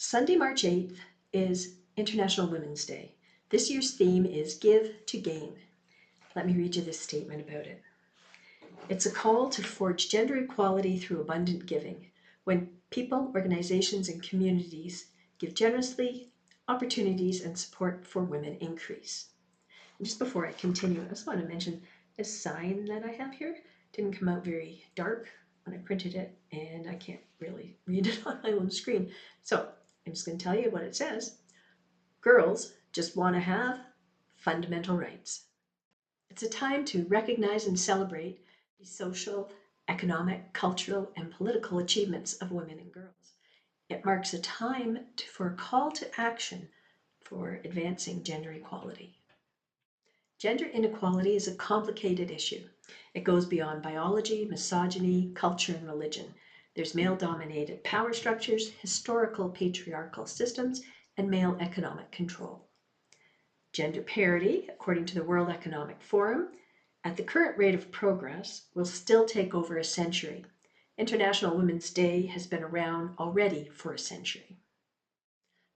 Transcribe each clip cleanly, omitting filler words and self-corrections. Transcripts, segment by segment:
Sunday, March 8th is International Women's Day. This year's theme is Give to Gain. Let me read you this statement about it. It's a call to forge gender equality through abundant giving. When people, organizations, and communities give generously, opportunities and support for women increase. And just before I continue, I just want to mention this sign that I have here. It didn't come out very dark when I printed it, and I can't really read it on my own screen. So I'm just going to tell you what it says. Girls just want to have fundamental rights. It's a time to recognize and celebrate the social, economic, cultural, and political achievements of women and girls. It marks a time for a call to action for advancing gender equality. Gender inequality is a complicated issue. It goes beyond biology, misogyny, culture, and religion. There's male-dominated power structures, historical patriarchal systems, and male economic control. Gender parity, according to the World Economic Forum, at the current rate of progress, will still take over a century. International Women's Day has been around already for a century.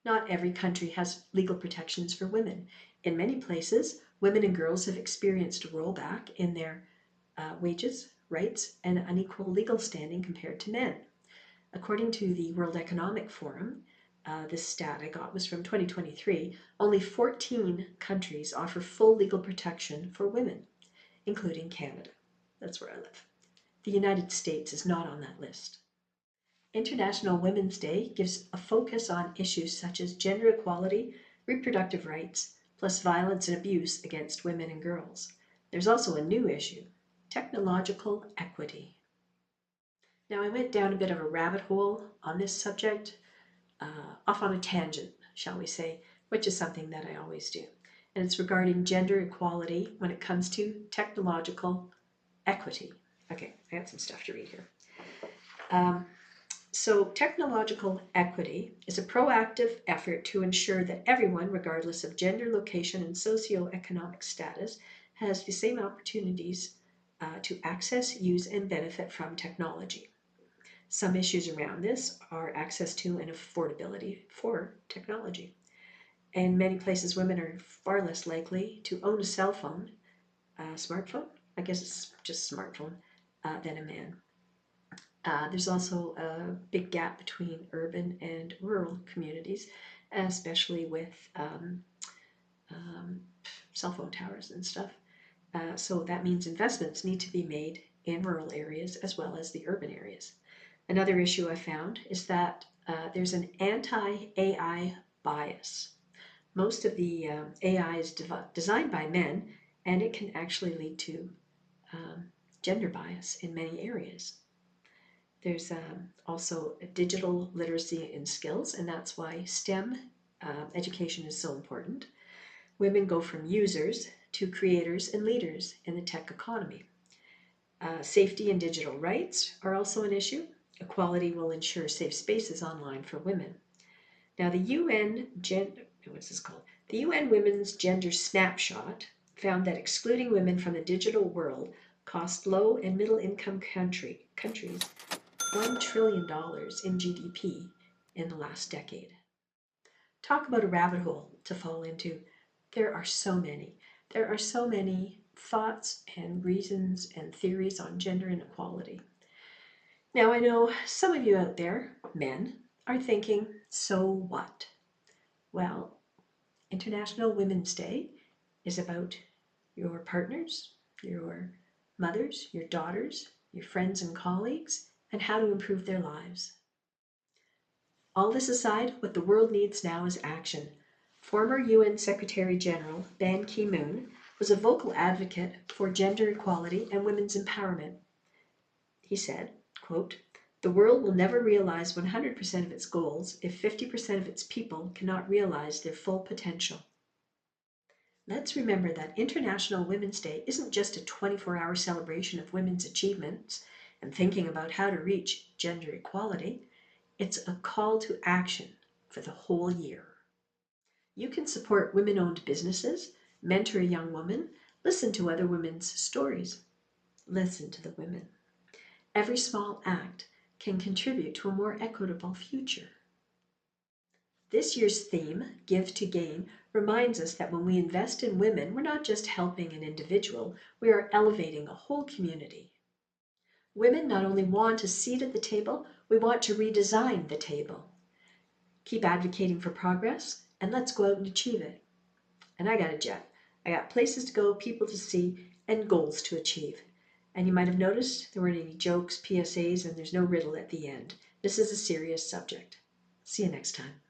Not every country has legal protections for women. In many places, women and girls have experienced a rollback in their wages, rights, and unequal legal standing compared to men. According to the World Economic Forum, this stat I got was from 2023, only 14 countries offer full legal protection for women, including Canada. That's where I live. The United States is not on that list. International Women's Day gives a focus on issues such as gender equality, reproductive rights, plus violence and abuse against women and girls. There's also a new issue, technological equity. Now, I went down a bit of a rabbit hole on this subject, off on a tangent, shall we say, which is something that I always do. And it's regarding gender equality when it comes to technological equity. Okay, I got some stuff to read here. So technological equity is a proactive effort to ensure that everyone, regardless of gender, location, and socioeconomic status, has the same opportunities to access, use, and benefit from technology. Some issues around this are access to and affordability for technology. In many places, women are far less likely to own a cell phone, smartphone, I guess it's just smartphone, than a man. There's also a big gap between urban and rural communities, especially with cell phone towers and stuff. So that means investments need to be made in rural areas as well as the urban areas. Another issue I found is that there's an anti-AI bias. Most of the AI is designed by men, and it can actually lead to gender bias in many areas. There's also digital literacy and skills, and that's why STEM education is so important. Women go from users to creators and leaders in the tech economy. Safety and digital rights are also an issue. Equality will ensure safe spaces online for women. Now, the UN Women's Gender Snapshot found that excluding women from the digital world cost low and middle income countries $1 trillion in GDP in the last decade. Talk about a rabbit hole to fall into. There are so many. There are so many thoughts and reasons and theories on gender inequality. Now, I know some of you out there, men, are thinking, so what? Well, International Women's Day is about your partners, your mothers, your daughters, your friends and colleagues, and how to improve their lives. All this aside, what the world needs now is action. Former UN Secretary General Ban Ki-moon was a vocal advocate for gender equality and women's empowerment. He said, quote, "The world will never realize 100% of its goals if 50% of its people cannot realize their full potential." Let's remember that International Women's Day isn't just a 24-hour celebration of women's achievements and thinking about how to reach gender equality. It's a call to action for the whole year. You can support women-owned businesses, mentor a young woman, listen to other women's stories. Listen to the women. Every small act can contribute to a more equitable future. This year's theme, Give to Gain, reminds us that when we invest in women, we're not just helping an individual, we are elevating a whole community. Women not only want a seat at the table, we want to redesign the table. Keep advocating for progress, and let's go out and achieve it. And I got a jet. I got places to go, people to see, and goals to achieve. And you might have noticed there weren't any jokes, PSAs, and there's no riddle at the end. This is a serious subject. See you next time.